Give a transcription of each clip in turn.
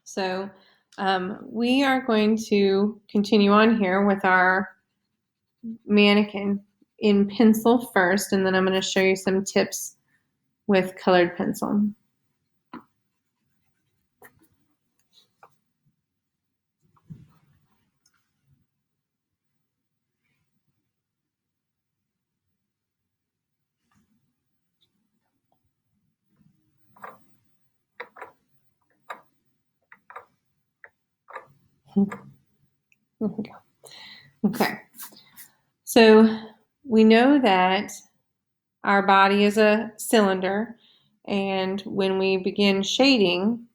So we are going to continue on here with our mannequin in pencil first, and then I'm going to show you some tips with colored pencil. There we go. Okay, so we know that our body is a cylinder, and when we begin shading,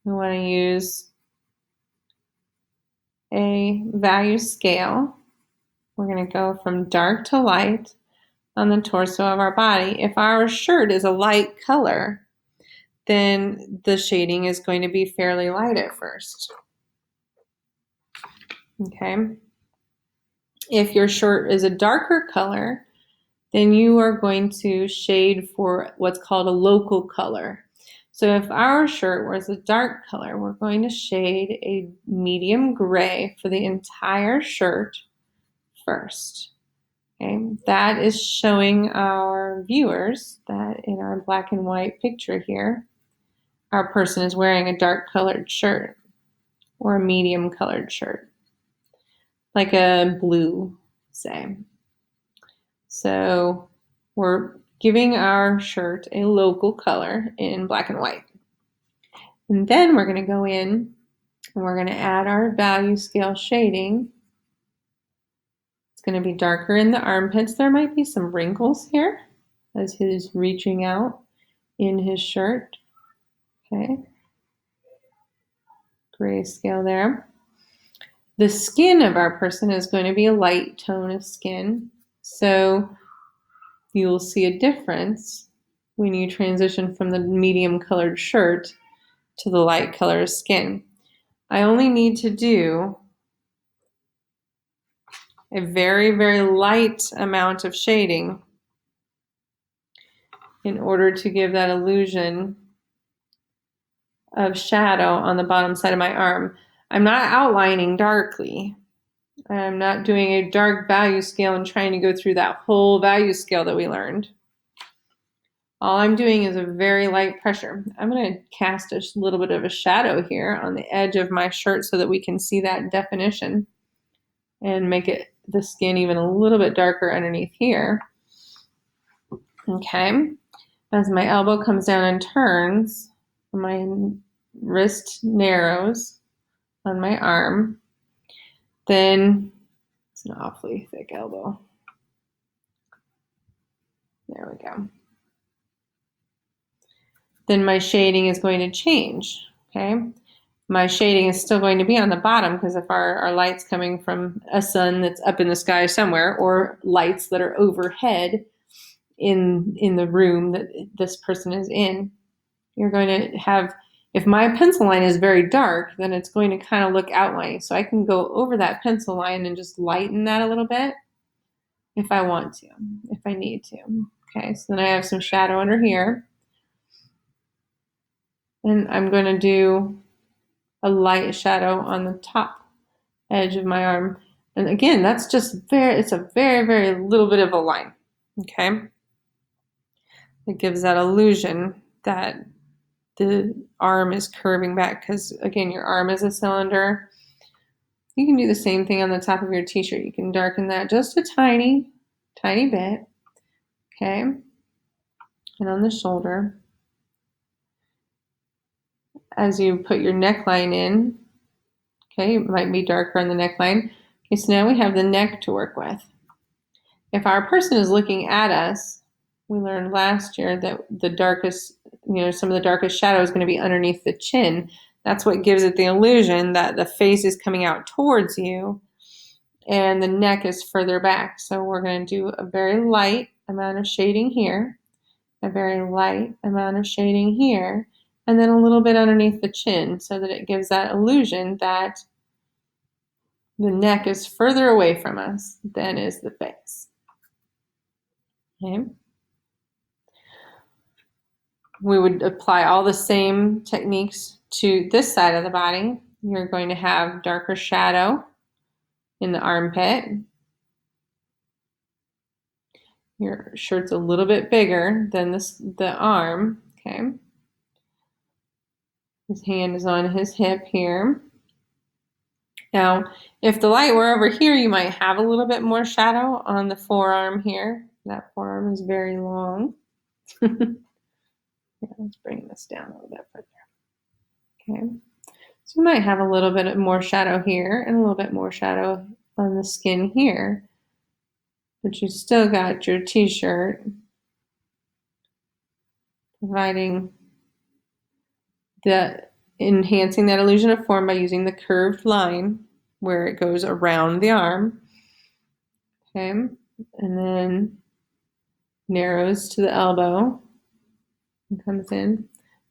we want to use a value scale. We're going to go from dark to light on the torso of our body. If our shirt is a light color, then the shading is going to be fairly light at first. Okay. If your shirt is a darker color, then you are going to shade for what's called a local color. So if our shirt was a dark color, we're going to shade a medium gray for the entire shirt first. Okay, that is showing our viewers that in our black and white picture here, our person is wearing a dark colored shirt or a medium colored shirt, like a blue, say. So we're giving our shirt a local color in black and white. And then we're going to go in and we're going to add our value scale shading. It's going to be darker in the armpits. There might be some wrinkles here as he's reaching out in his shirt. Okay. Grayscale there. The skin of our person is going to be a light tone of skin. So you'll see a difference when you transition from the medium colored shirt to the light color skin. I only need to do a very, very light amount of shading in order to give that illusion of shadow on the bottom side of my arm. I'm not outlining darkly. I'm not doing a dark value scale and trying to go through that whole value scale that we learned. All I'm doing is a very light pressure. I'm going to cast a little bit of a shadow here on the edge of my shirt so that we can see that definition and make it the skin even a little bit darker underneath here. Okay. As my elbow comes down and turns, my wrist narrows on my arm, then it's an awfully thick elbow. There we go. Then my shading is going to change, okay? My shading is still going to be on the bottom because if our light's coming from a sun that's up in the sky somewhere or lights that are overhead in the room that this person is in, you're going to have, if my pencil line is very dark, then it's going to kind of look outliney. So I can go over that pencil line and just lighten that a little bit if I want to, if I need to. Okay, so then I have some shadow under here. And I'm going to do a light shadow on the top edge of my arm. And again, that's just it's a very, very little bit of a line. Okay? It gives that illusion that the arm is curving back because, again, your arm is a cylinder. You can do the same thing on the top of your t-shirt. You can darken that just a tiny, tiny bit. Okay? And on the shoulder. As you put your neckline in, okay, it might be darker on the neckline. Okay, so now we have the neck to work with. If our person is looking at us, we learned last year that the darkest, some of the darkest shadow is going to be underneath the chin. That's what gives it the illusion that the face is coming out towards you and the neck is further back. So we're going to do a very light amount of shading here, a very light amount of shading here, and then a little bit underneath the chin so that it gives that illusion that the neck is further away from us than is the face. Okay. we would apply all the same techniques to this side of the body. You're going to have darker shadow in the armpit. Your shirt's a little bit bigger than the arm, okay? His hand is on his hip here. Now, if the light were over here, you might have a little bit more shadow on the forearm here. That forearm is very long. Yeah, let's bring this down a little bit further. Okay, so you might have a little bit more shadow here and a little bit more shadow on the skin here, but you still got your t-shirt providing enhancing that illusion of form by using the curved line where it goes around the arm. Okay, and then narrows to the elbow and comes in.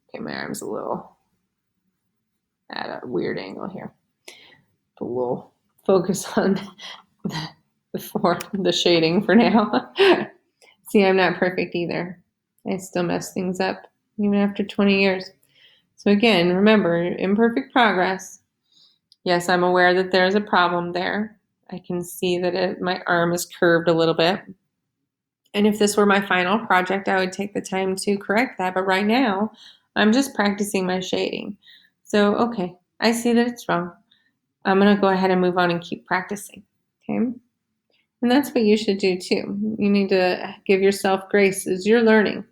Okay, my arm's a little at a weird angle here. But we'll focus on the shading for now. See, I'm not perfect either. I still mess things up even after 20 years. So again, remember, imperfect progress. Yes, I'm aware that there's a problem there. I can see that my arm is curved a little bit. And if this were my final project, I would take the time to correct that. But right now, I'm just practicing my shading. So, okay, I see that it's wrong. I'm going to go ahead and move on and keep practicing. Okay? And that's what you should do too. You need to give yourself grace as you're learning.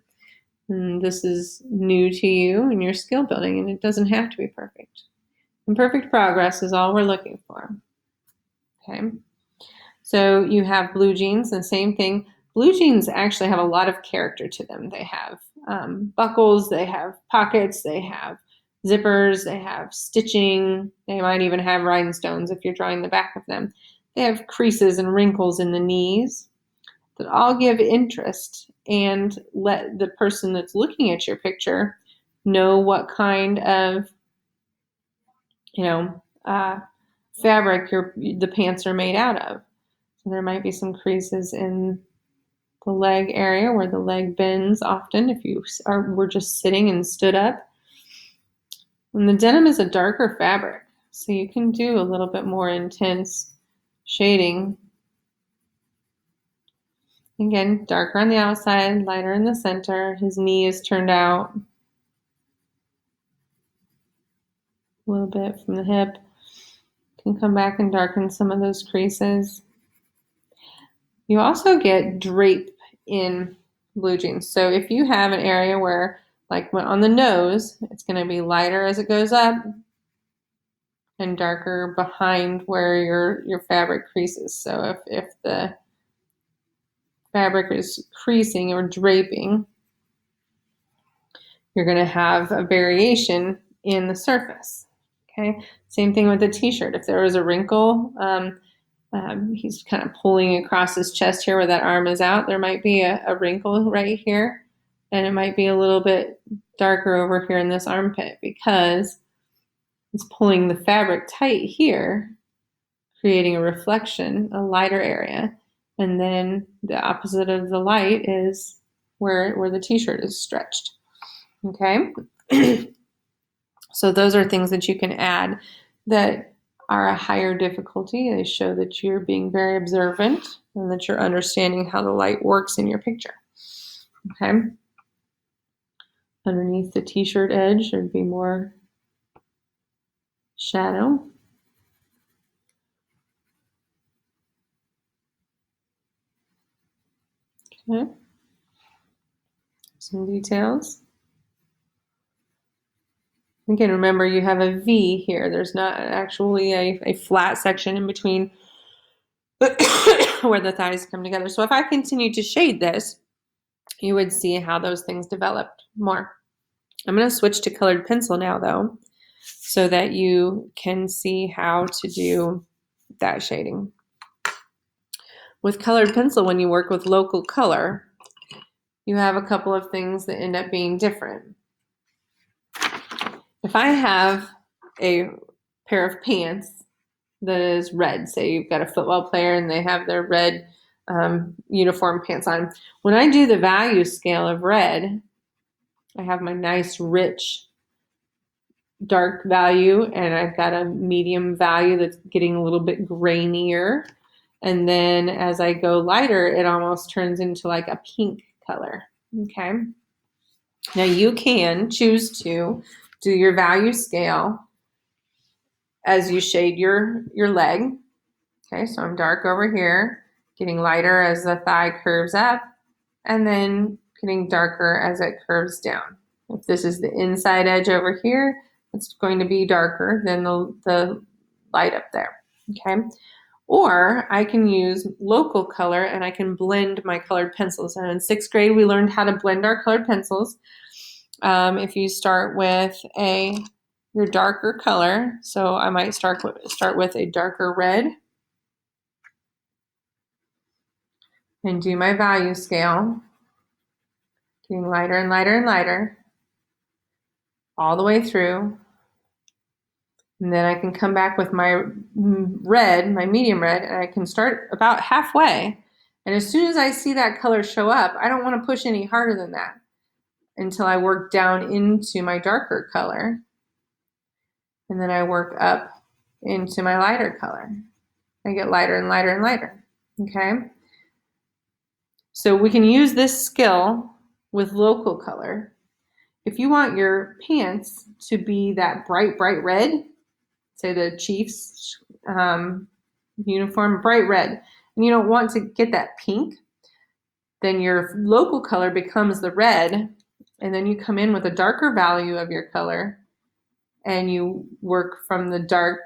And this is new to you and your skill building, and it doesn't have to be perfect. Imperfect progress is all we're looking for. Okay? So you have blue jeans, the same thing. Blue jeans actually have a lot of character to them. They have buckles, they have pockets, they have zippers, they have stitching. They might even have rhinestones if you're drawing the back of them. They have creases and wrinkles in the knees that all give interest and let the person that's looking at your picture know what kind of, fabric the pants are made out of. So there might be some creases in the leg area where the leg bends often if you were just sitting and stood up. And the denim is a darker fabric, so you can do a little bit more intense shading. Again, darker on the outside, lighter in the center. His knee is turned out a little bit from the hip. Can come back and darken some of those creases. You also get drape in blue jeans. So if you have an area where, like on the nose, it's going to be lighter as it goes up and darker behind where your fabric creases. So if the fabric is creasing or draping, you're going to have a variation in the surface. Okay, same thing with the t-shirt. If there was a wrinkle, he's kind of pulling across his chest here where that arm is out. There might be a wrinkle right here, and it might be a little bit darker over here in this armpit because it's pulling the fabric tight here, creating a reflection, a lighter area. And then the opposite of the light is where the t-shirt is stretched. Okay? So those are things that you can add that are a higher difficulty. They show that you're being very observant and that you're understanding how the light works in your picture. Okay? Underneath the t-shirt edge, there'd be more shadow. Okay. Some details. Again, remember you have a V here. There's not actually a flat section in between where the thighs come together. So if I continue to shade this, you would see how those things developed more. I'm going to switch to colored pencil now, though, so that you can see how to do that shading. With colored pencil, when you work with local color, you have a couple of things that end up being different. If I have a pair of pants that is red, say you've got a football player and they have their red uniform pants on, when I do the value scale of red, I have my nice rich dark value, and I've got a medium value that's getting a little bit grainier. And then as I go lighter, it almost turns into like a pink color. Okay. Now you can choose to do your value scale as you shade your leg. Okay, so I'm dark over here, getting lighter as the thigh curves up, and then getting darker as it curves down. If this is the inside edge over here, it's going to be darker than the light up there. Okay. Or I can use local color and I can blend my colored pencils. And in 6th grade, we learned how to blend our colored pencils. If you start with your darker color, so I might start with a darker red and do my value scale, getting lighter and lighter and lighter all the way through. And then I can come back with my red, my medium red, and I can start about halfway. And as soon as I see that color show up, I don't want to push any harder than that until I work down into my darker color. And then I work up into my lighter color. I get lighter and lighter and lighter. Okay? So we can use this skill with local color. If you want your pants to be that bright, bright red, say the Chiefs uniform, bright red, and you don't want to get that pink, then your local color becomes the red, and then you come in with a darker value of your color, and you work from the dark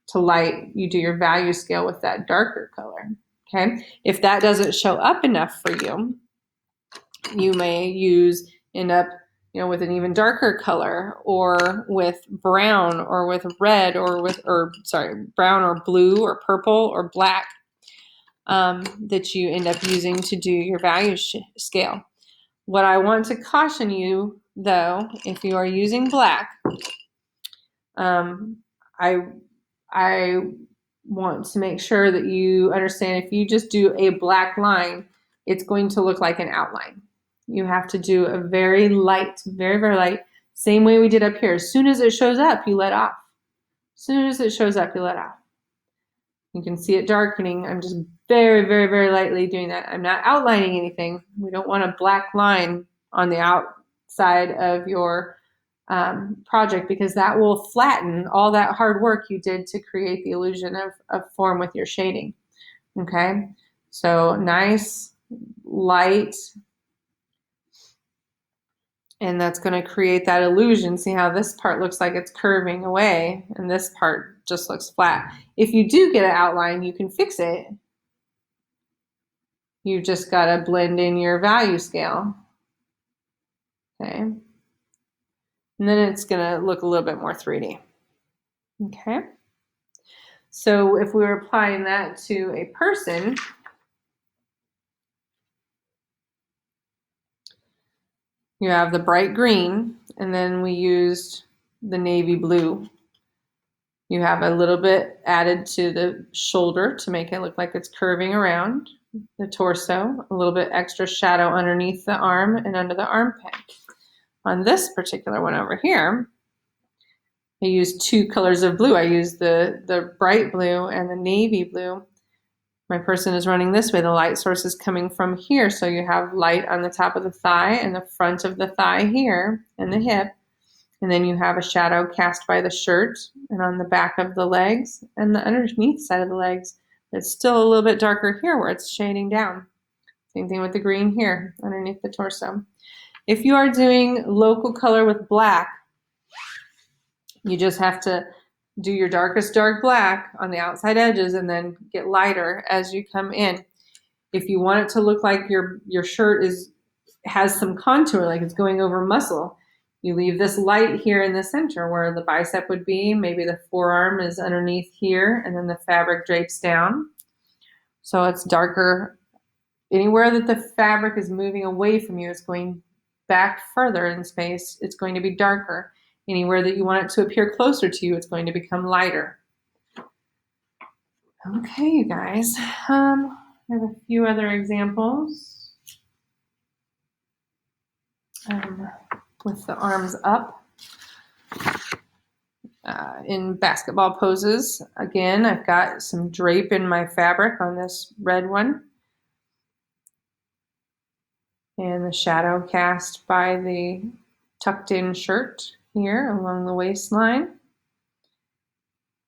to light. You do your value scale with that darker color. Okay. If that doesn't show up enough for you, you may end up with an even darker color, or with brown, or with red, brown or blue or purple or black, that you end up using to do your value scale. What I want to caution you, though, if you are using black, I want to make sure that you understand, if you just do a black line, it's going to look like an outline. You have to do a very light, very, very light, same way we did up here. As soon as it shows up, you let off. As soon as it shows up, you let off. You can see it darkening. I'm just very, very, very lightly doing that. I'm not outlining anything. We don't want a black line on the outside of your project, because that will flatten all that hard work you did to create the illusion of form with your shading. Okay, so nice, light, and that's going to create that illusion. See how this part looks like it's curving away, and this part just looks flat. If you do get an outline, you can fix it. You've just got to blend in your value scale. Okay. And then it's going to look a little bit more 3D. Okay. So if we were applying that to a person, you have the bright green, and then we used the navy blue. You have a little bit added to the shoulder to make it look like it's curving around the torso, a little bit extra shadow underneath the arm and under the armpit. On this particular one over here, I used 2 colors of blue. I used the bright blue and the navy blue. My person is running this way. The light source is coming from here. So you have light on the top of the thigh and the front of the thigh here and the hip. And then you have a shadow cast by the shirt and on the back of the legs and the underneath side of the legs. It's still a little bit darker here where it's shading down. Same thing with the green here underneath the torso. If you are doing local color with black, you just have to do your darkest dark black on the outside edges and then get lighter as you come in. If you want it to look like your shirt has some contour, like it's going over muscle, you leave this light here in the center where the bicep would be. Maybe the forearm is underneath here, and then the fabric drapes down. So it's darker. Anywhere that the fabric is moving away from you, it's going back further in space. It's going to be darker. Anywhere that you want it to appear closer to you, it's going to become lighter. Okay, you guys. I have a few other examples. with the arms up. In basketball poses, again, I've got some drape in my fabric on this red one. And the shadow cast by the tucked in shirt here along the waistline.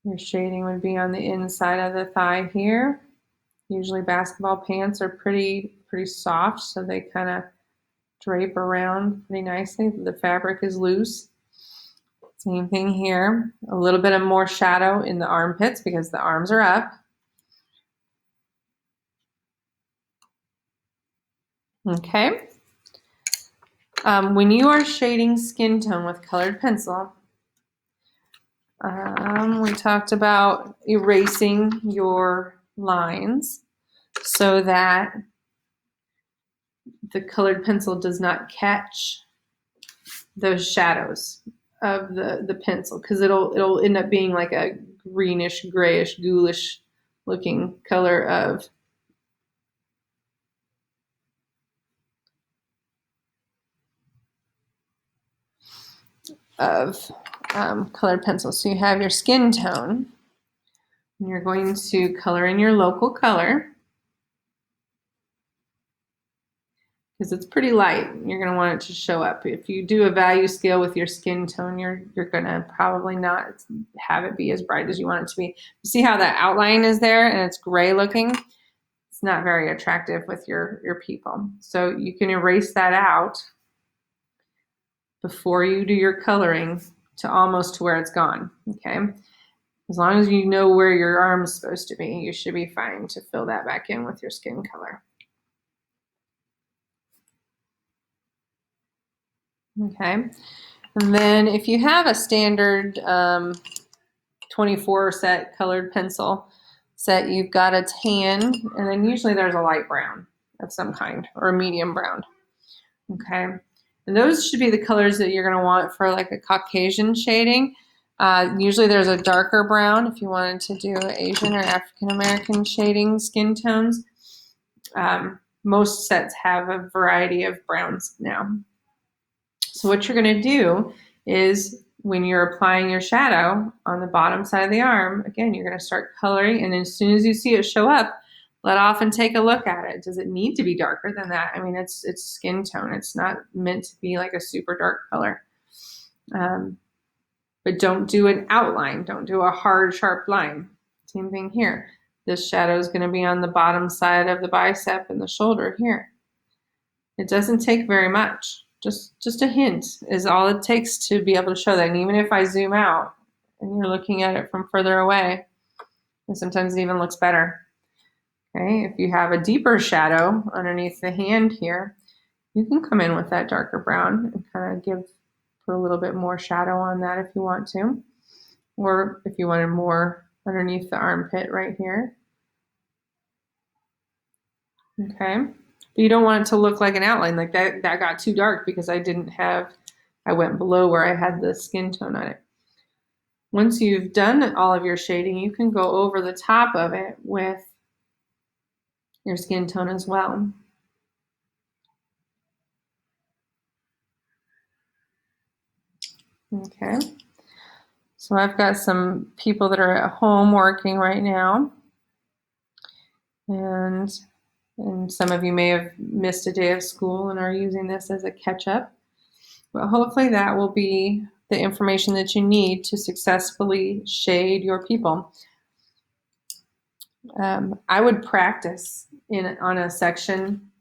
Your shading would be on the inside of the thigh here. Usually basketball pants are pretty soft, so they kind of drape around pretty nicely. The fabric is loose. Same thing here. A little bit of more shadow in the armpits because the arms are up. Okay. When you are shading skin tone with colored pencil, we talked about erasing your lines so that the colored pencil does not catch those shadows of the pencil, because it'll end up being like a greenish, grayish, ghoulish looking color of colored pencil. So you have your skin tone, and you're going to color in your local color because it's pretty light. You're going to want it to show up. If you do a value scale with your skin tone, you're going to probably not have it be as bright as you want it to be. You see how that outline is there and it's gray looking? It's not very attractive with your people. So you can erase that out before you do your coloring to almost to where it's gone, okay? As long as you know where your arm's supposed to be, you should be fine to fill that back in with your skin color. Okay, and then if you have a standard 24 set colored pencil set, you've got a tan, and then usually there's a light brown of some kind or a medium brown. Okay, and those should be the colors that you're going to want for like a Caucasian shading. Usually there's a darker brown if you wanted to do Asian or African American shading skin tones. Most sets have a variety of browns now. So what you're going to do is when you're applying your shadow on the bottom side of the arm, again, you're going to start coloring, and as soon as you see it show up, let off and take a look at it. Does it need to be darker than that? I mean, it's skin tone. It's not meant to be like a super dark color. But don't do an outline. Don't do a hard, sharp line. Same thing here. This shadow is going to be on the bottom side of the bicep and the shoulder here. It doesn't take very much. Just a hint is all it takes to be able to show that. And even if I zoom out and you're looking at it from further away, and sometimes it even looks better. Okay, if you have a deeper shadow underneath the hand here, you can come in with that darker brown and kind of put a little bit more shadow on that if you want to. Or if you wanted more underneath the armpit right here. Okay. But you don't want it to look like an outline like that got too dark because I went below where I had the skin tone on it. Once you've done all of your shading, you can go over the top of it with your skin tone as well. Okay. So I've got some people that are at home working right now. And some of you may have missed a day of school and are using this as a catch-up. But hopefully that will be the information that you need to successfully shade your people. I would practice on a section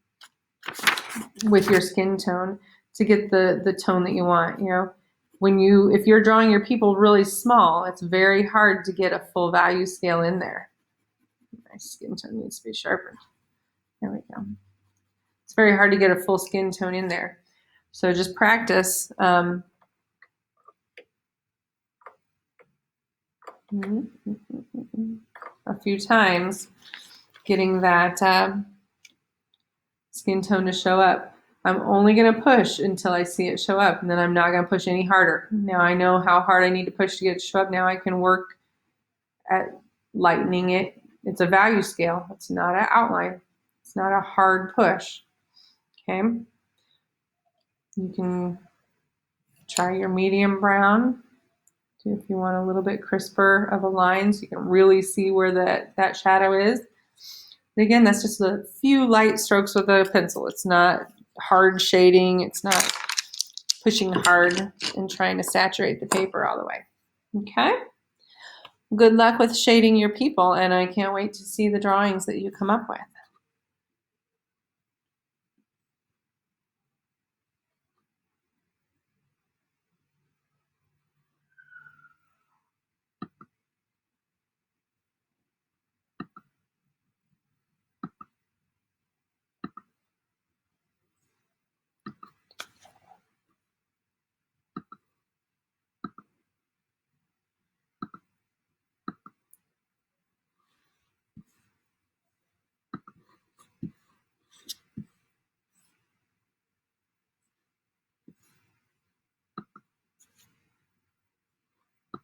with your skin tone to get the tone that you want. You know, if you're drawing your people really small, it's very hard to get a full value scale in there. My skin tone needs to be sharpened. There we go. It's very hard to get a full skin tone in there. So just practice a few times getting that skin tone to show up. I'm only going to push until I see it show up, and then I'm not going to push any harder. Now I know how hard I need to push to get it to show up. Now I can work at lightening it. It's a value scale. It's not an outline. It's not a hard push. Okay. You can Try your medium brown. If you want a little bit crisper of a line so you can really see where that shadow is. And again, that's just a few light strokes with a pencil. It's not hard shading. It's not pushing hard and trying to saturate the paper all the way. Okay? Good luck with shading your people, and I can't wait to see the drawings that you come up with.